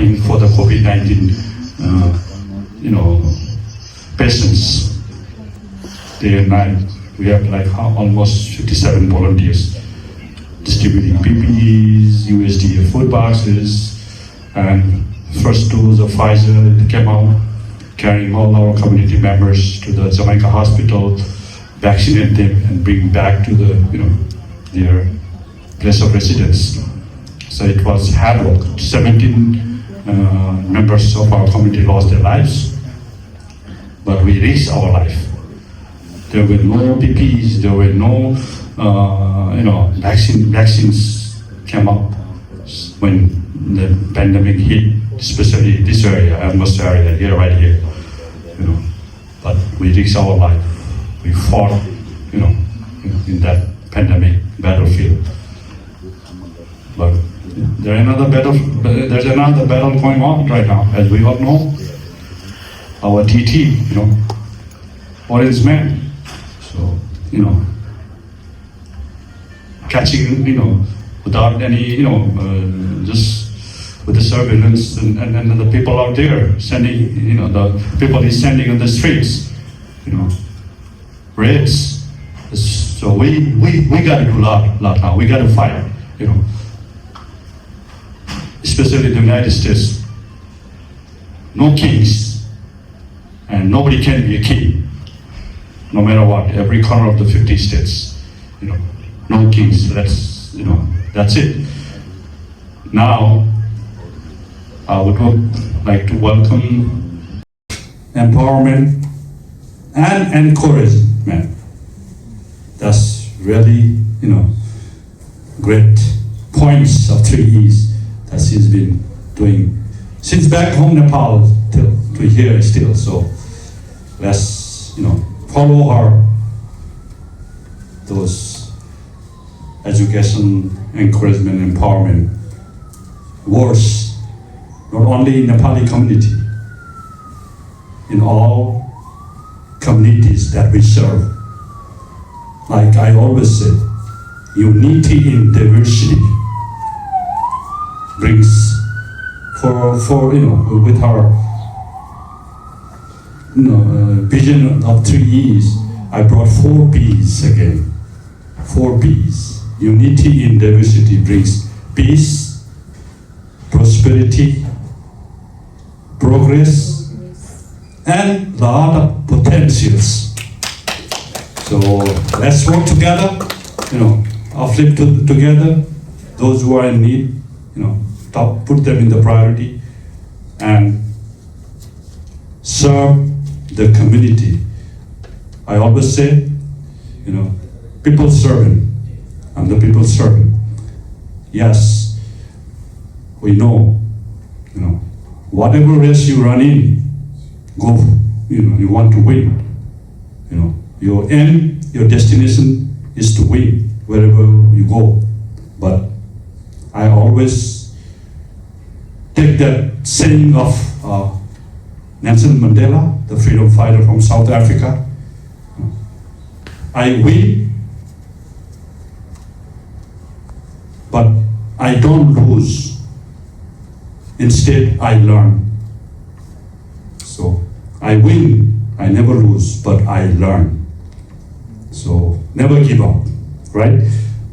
fighting for the COVID-19, patients day and night. We have like almost 57 volunteers distributing PPEs, USDA food boxes, and first dose of Pfizer came out, carrying all our community members to the Jamaica hospital, vaccinate them, and bring back to the their place of residence. So it was hard work. 17 members of our community lost their lives, but we risked our life. There were no PPEs, there were no vaccines came up when the pandemic hit, especially this area, almost area here, right here. But we risked our life. We fought, in that pandemic battlefield. But there's another battle going on right now, as we all know. Our DT, Orange Man. So, catching, without any, just with the surveillance and the people out there sending, the people he's sending on the streets, raids. So we got to do a lot now. We got to fight, especially the United States. No kings, and nobody can be a king, no matter what. Every corner of the 50 states, no kings. That's it. Now, I would like to welcome empowerment and encouragement. That's really, great points of 3 E's that she's been doing since back home Nepal to here still. So let's, follow her, those education, encouragement, empowerment words, not only in Nepali community, in all communities that we serve. Like I always say, unity in diversity brings with our vision of 3 E's, I brought 4 B's again. 4 B's. Unity in diversity brings peace, prosperity, progress, and a lot of potentials. So let's work together, uplift together those who are in need, put them in the priority, and serve the community. I always say, people servant. I'm the people servant. Yes, we know, whatever race you run in, go, you want to win. Your aim, your destination is to win wherever you go. But I always take that saying of Nelson Mandela, the freedom fighter from South Africa. I win, but I don't lose. Instead, I learn. So I win, I never lose, but I learn. So never give up, right?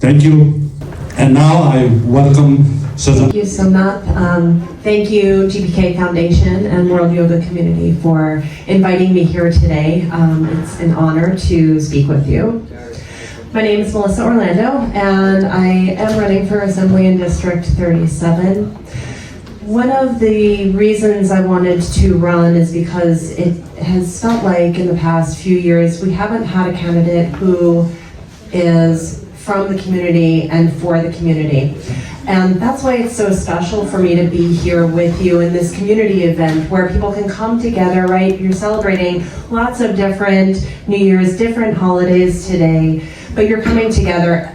Thank you. And now I welcome Susan. Thank you, Somnath. Thank you, GPK Foundation and World Yoga Community for inviting me here today. It's an honor to speak with you. My name is Melissa Orlando, and I am running for Assembly in District 37. One of the reasons I wanted to run is because it has felt like in the past few years we haven't had a candidate who is from the community and for the community. And that's why it's so special for me to be here with you in this community event where people can come together, right? You're celebrating lots of different New Year's, different holidays today, but you're coming together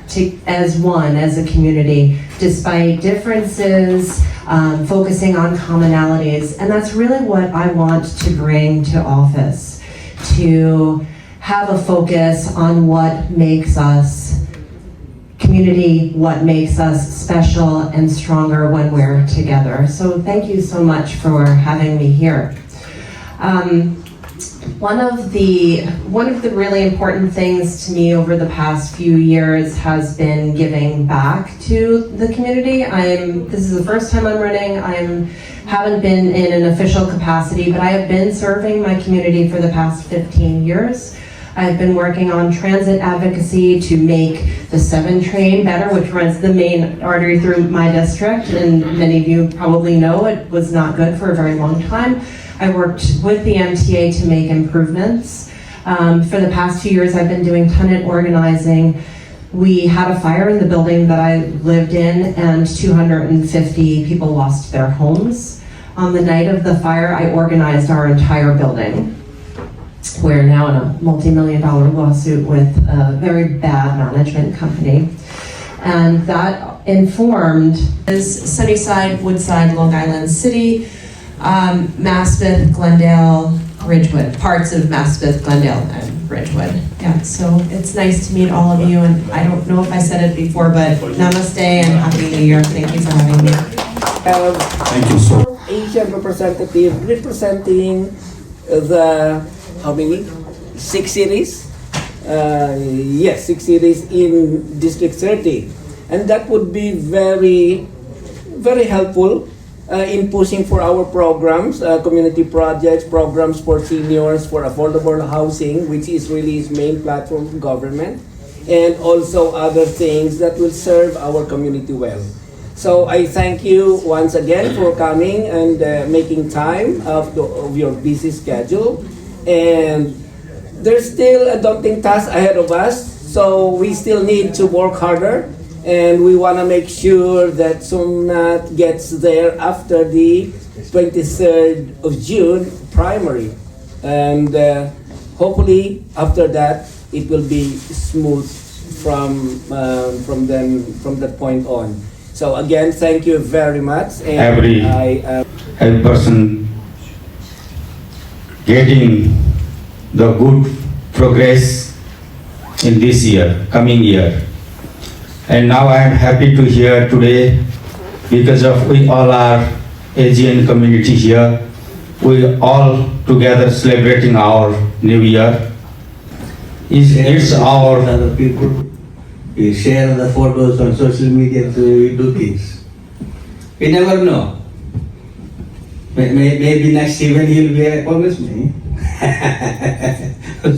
as one, as a community, despite differences, focusing on commonalities. And that's really what I want to bring to office, to have a focus on what makes us community what makes us special and stronger when we're together. So thank you so much for having me here. One of the really important things to me over the past few years has been giving back to the community. This is the first time I'm running. Haven't been in an official capacity, but I have been serving my community for the past 15 years. I've been working on transit advocacy to make the 7 train better, which runs the main artery through my district, and many of you probably know it was not good for a very long time. I worked with the MTA to make improvements. For the past 2 years, I've been doing tenant organizing. We had a fire in the building that I lived in, and 250 people lost their homes. On the night of the fire, I organized our entire building. We're now in a multi-million-dollar lawsuit with a very bad management company. And that informed Sunnyside, Woodside, Long Island City, Maspeth, Glendale, Ridgewood, parts of Maspeth, Glendale, and Ridgewood. Yeah, so it's nice to meet all of you, and I don't know if I said it before, but namaste and Happy New Year. Thank you for having me. Thank you, sir. Asian representative representing the, how many? 6 cities? Yes, 6 cities in District 30. And that would be very, very helpful in pushing for our programs, community projects, programs for seniors, for affordable housing, which is really his main platform of government, and also other things that will serve our community well. So I thank you once again for coming and making time of your busy schedule. And there's still a daunting task ahead of us, so we still need to work harder. And we want to make sure that Somnath gets there after the 23rd of June primary. And hopefully after that, it will be smooth from that point on. So again, thank you very much. And every person getting the good progress in this year, coming year. And now I am happy to hear today, because of we all are Asian community here, we all together celebrating our new year. It's our other people. We share the photos on social media, so we do things. We never know. Maybe next event he'll be a congressman.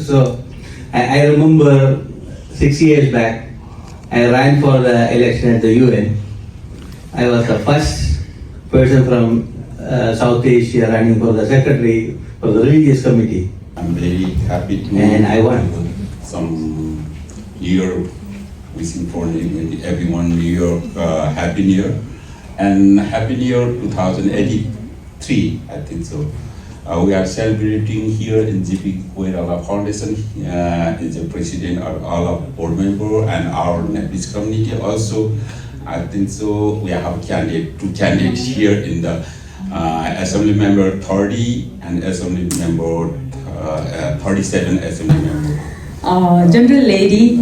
So I remember 6 years back, I ran for the election at the UN. I was the first person from South Asia running for the secretary for the religious committee. I'm very happy to And I won. some year wishing for everyone New Year, Happy New Year, and Happy New Year 2083, I think so. We are celebrating here in GPK Foundation. Is the president of all of board member and our Nepalese community also. I think so. We have two candidates here in the Assembly Member 30 and Assembly Member 37 Assembly Member. General Lady,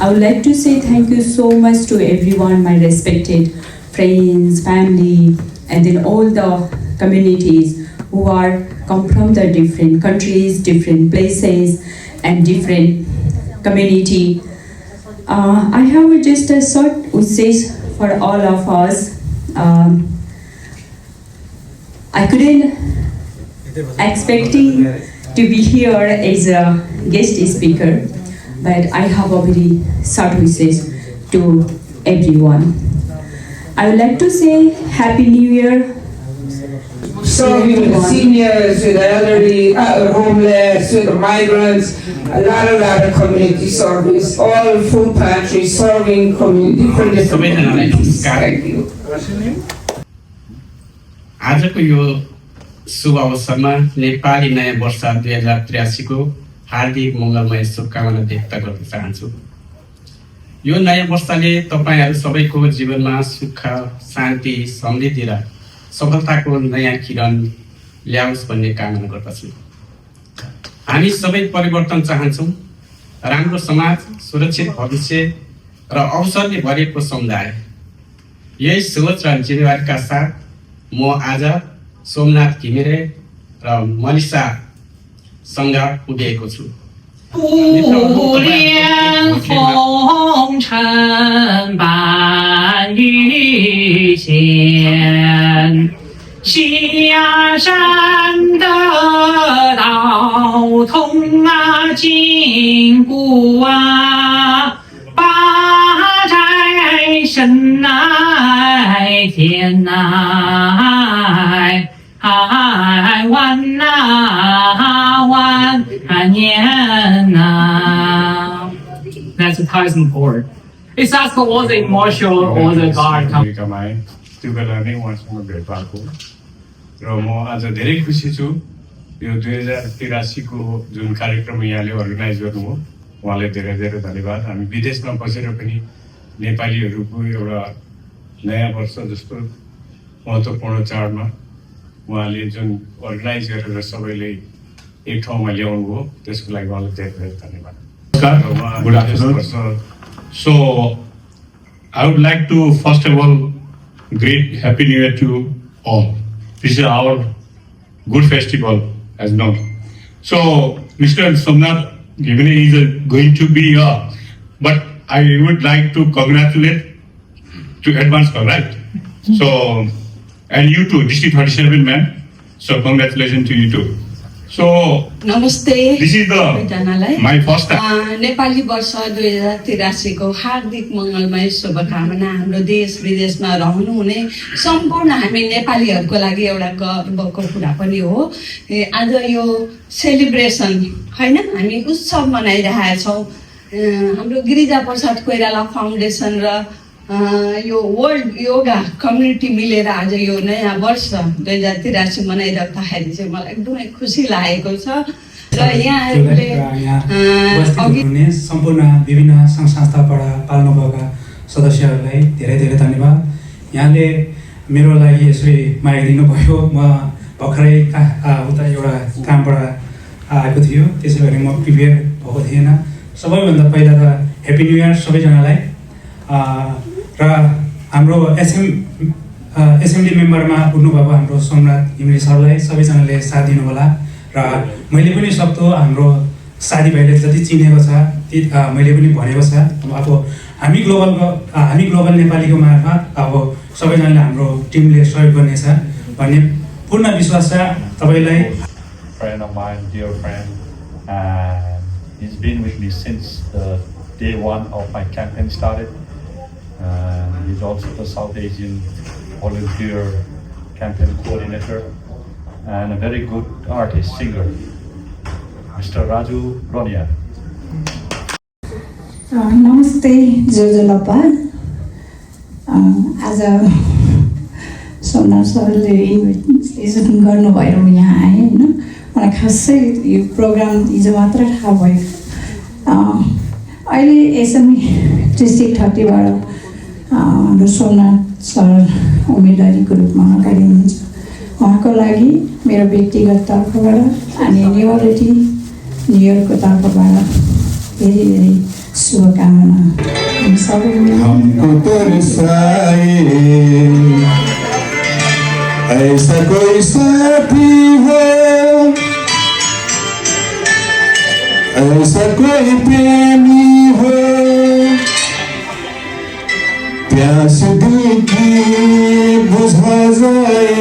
I would like to say thank you so much to everyone, my respected friends, family, and then all the communities who are come from the different countries, different places, and different community. I have just a short message for all of us. I couldn't expecting to be here as a guest speaker, but I have a very short message to everyone. I would like to say Happy New Year. Serving with seniors, with elderly, homeless, with migrants, a lot of community service, all food pantries, serving community, different communities. Thank you. आजको यो शुभ अवसरमा नेपाली नयाँ वर्ष 2083 को हार्दिक मङ्गलमय शुभकामना व्यक्त गर्न चाहन्छु। यो नयाँ वर्षले तपाईहरु सबैको जीवनमा सुख, शान्ति, समृद्धि र सफलताको नयाँ किरण ल्याओस् भन्ने कामना गर्दछु। हामी सबै परिवर्तन चाहन्छौं, राम्रो समाज, सुरक्षित भविष्य र अवसरले भरिएको समुदाय। यही सोच र जिम्मेवारीका साथ म आज सोमनाथ घिमिरे र मलिसासँग पुगेको छु। 不恋红尘伴雨闲，下山的道通啊，金谷啊，八寨深来天来，海湾呐湾年呐。That's a Tyson port. It's as for all the marshal or the guard come. त्यो बेला नै उहाँसँग भेट भएको र म आज धेरै खुसी छु। यो 2083 को जुन कार्यक्रम यहाँले अर्गनाइज गर्नुभयो उहाँलाई धेरै धेरै धन्यवाद। हामी विदेशमा बसेर पनि नेपालीहरूको एउटा नयाँ वर्ष जस्तो महत्त्वपूर्ण चाडमा उहाँले जुन अर्गनाइज गरेर सबैले एक ठाउँमा ल्याउनु भयो त्यसको लागि उहाँलाई धेरै धेरै धन्यवाद। Good afternoon. So I would like to first of all greet Happy New Year to all. This is our good festival as known. So Mr. Somnath Gimine is going to be here, but I would like to congratulate to advance, right? So, and you too, District 37 man. So congratulations to you too. So नमस्ते this is सबैजनालाई my first time. Nepali वर्ष 2083 को हार्दिक मङ्गलमय शुभकामना। हाम्रो देश विदेशमा रहनुहुने सम्पूर्ण हामी नेपालीहरूको लागि एउटा गर्वको कुरा पनि हो। आज यो सेलिब्रेसन हैन, हामी उत्सव मनाइरहेका छौँ। हाम्रो गिरिजा प्रसाद कोइराला फाउन्डेसन र यो वर्ल्ड योगा कम्युनिटी मिलेर आज यो नयाँ वर्ष 2083 मनाइराख्दाखेरि चाहिँ मलाई एकदमै खुसी लागेको छ। र यहाँहरूले हुने सम्पूर्ण विभिन्न सङ्घ संस्थाबाट पाल्नुभएका सदस्यहरूलाई धेरै धेरै धन्यवाद। यहाँले मेरो लागि यसरी माया दिनुभयो। म भर्खरै उता एउटा कामबाट आएको थियो, त्यसै गरी म प्रिपेयर भएको थिएन। सबैभन्दा पहिला त ह्याप्पी न्यू इयर सबैजनालाई। र हाम्रो एसेम्ब्ली मेम्बरमा उठ्नुभएको हाम्रो सोमनाथ घिमिरे सरलाई सबैजनाले साथ दिनु होला। र मैले पनि सक्दो हाम्रो साथीभाइले जति चिनेको छ मैले पनि भनेको छ। अब हामी ग्लोबल नेपालीको मार्फत अब सबैजनाले हाम्रो टिमले सहयोग गर्नेछ भन्ने पूर्ण विश्वास छ तपाईलाई। Friend of mine, dear friend, and he's been with me since the day one of my campaign started. He's also the South Asian volunteer campaign coordinator and a very good artist, singer, Mr. Raju Ronia. Namaste, Jojolapa. As a Somnath सरले invitation गर्नुभयो म यहाँ आएँ होइन। मलाई खासै यो programme हिजो मात्र थाहा भयो। अहिले एसएमई डिस्ट्रिक्ट 30बाट हाम्रो सोमनाथ सर उम्मेदवारीको रूपमा अगाडि हुनुहुन्छ। उहाँको लागि मेरो व्यक्तिगत तर्फबाट अनि न्युअलिटी न्युयोर्कको तर्फबाट धेरै धेरै शुभकामना। ऐसा कोई साथी हो, ऐसा कोई प्रेमी हो, प्यास दिल की बुझा जाए।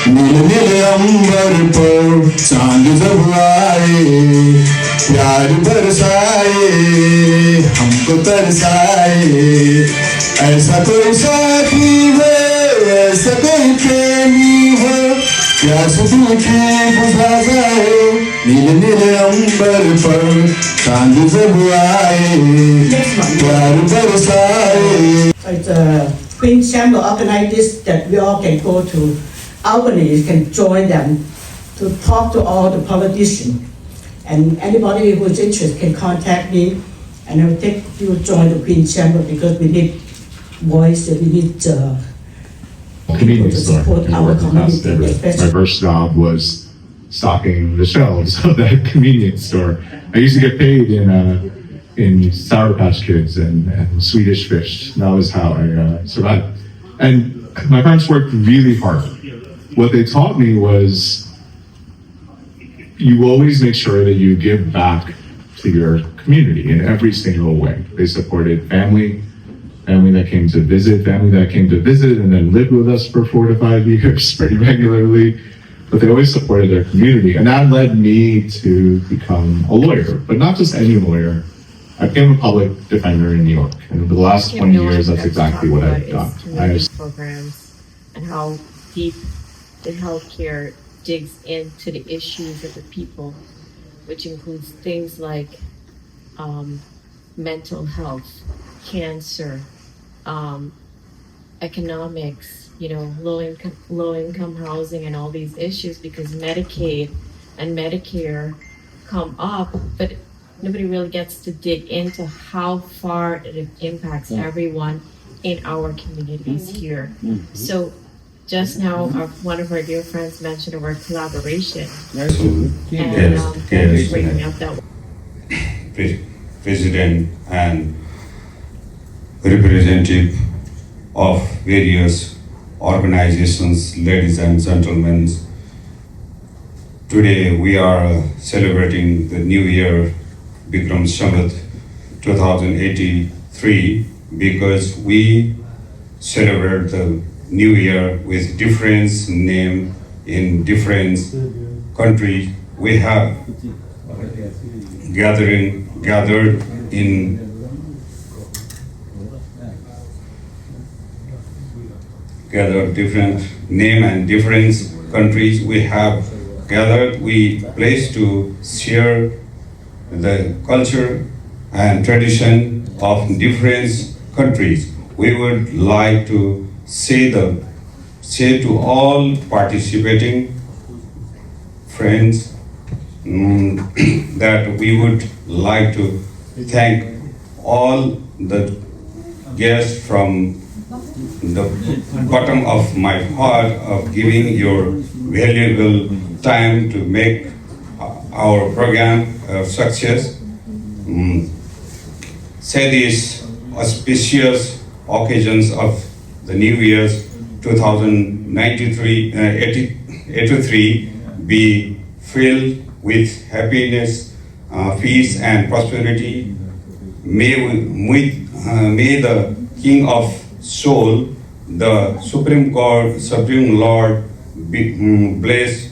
नील नील अंबर पर चांद जब आए, प्यार बरसाए हमको तरसाए। ऐसा कोई साथी हो, ऐसा कोई प्रेमी हो, प्यास दिल की बुझा जाए। नील नील अंबर पर चांद जब आए, प्यार बरसाए। It's Queen Samuel organized this that we all can go to Albany, can join them to talk to all the politicians, and anybody who is interested can contact me, And I will take you join the Queen Chamber because we need voice and we need Convenience store. support our community, My especially. first job was stocking the shelves of that convenience store. I used to get paid in Sour Patch Kids and Swedish Fish. That was how I survived. And my parents worked really hard. What they taught me was you always make sure that you give back to your community in every single way. They supported family that came to visit, family that came to visit and then lived with us for 4 to 5 years pretty regularly. But they always supported their community. And that led me to become a lawyer, but not just any lawyer. I became a public defender in New York. And over the last 20 years, that's exactly what I've done. Programs and how deep the healthcare digs into the issues of the people, which includes things like mental health, cancer, economics, low income housing and all these issues, because Medicaid and Medicare come up, but nobody really gets to dig into how far it impacts everyone in our communities here. So just now, one of our dear friends mentioned the word collaboration. And bringing up that President and representative of various organizations, ladies and gentlemen. Today we are celebrating the New Year Bikram Samvat 2083 because we celebrate the New Year with different name in different countries. We have gathered in different name and different countries. We have gathered, we place to share the culture and tradition of different countries. We would like to say to all participating friends that we would like to thank all the guests from the bottom of my heart of giving your valuable time to make our program a success. Say these auspicious occasions of the New Year's 2083 be filled with happiness, peace and prosperity. May the King of Soul, the Supreme Lord, bless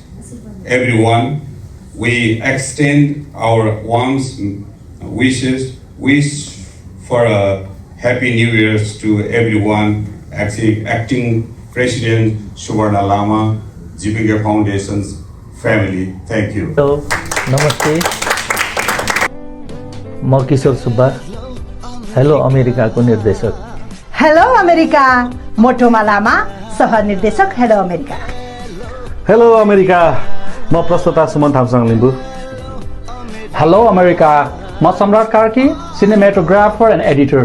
everyone. We extend our warmest wish for a Happy New Year to everyone. Acting President Suvarna Lama, GPK Foundation's family. Thank you. Hello, namaste. म किशोर Subba. Hello अमेरिकाको निर्देशक. Hello America, Motoma Lama, सह-निर्देशक hello America. Hello America, म प्रस्तोता Suman Thamsang Limbu. Hello America, म Samrat Karki, cinematographer end editor.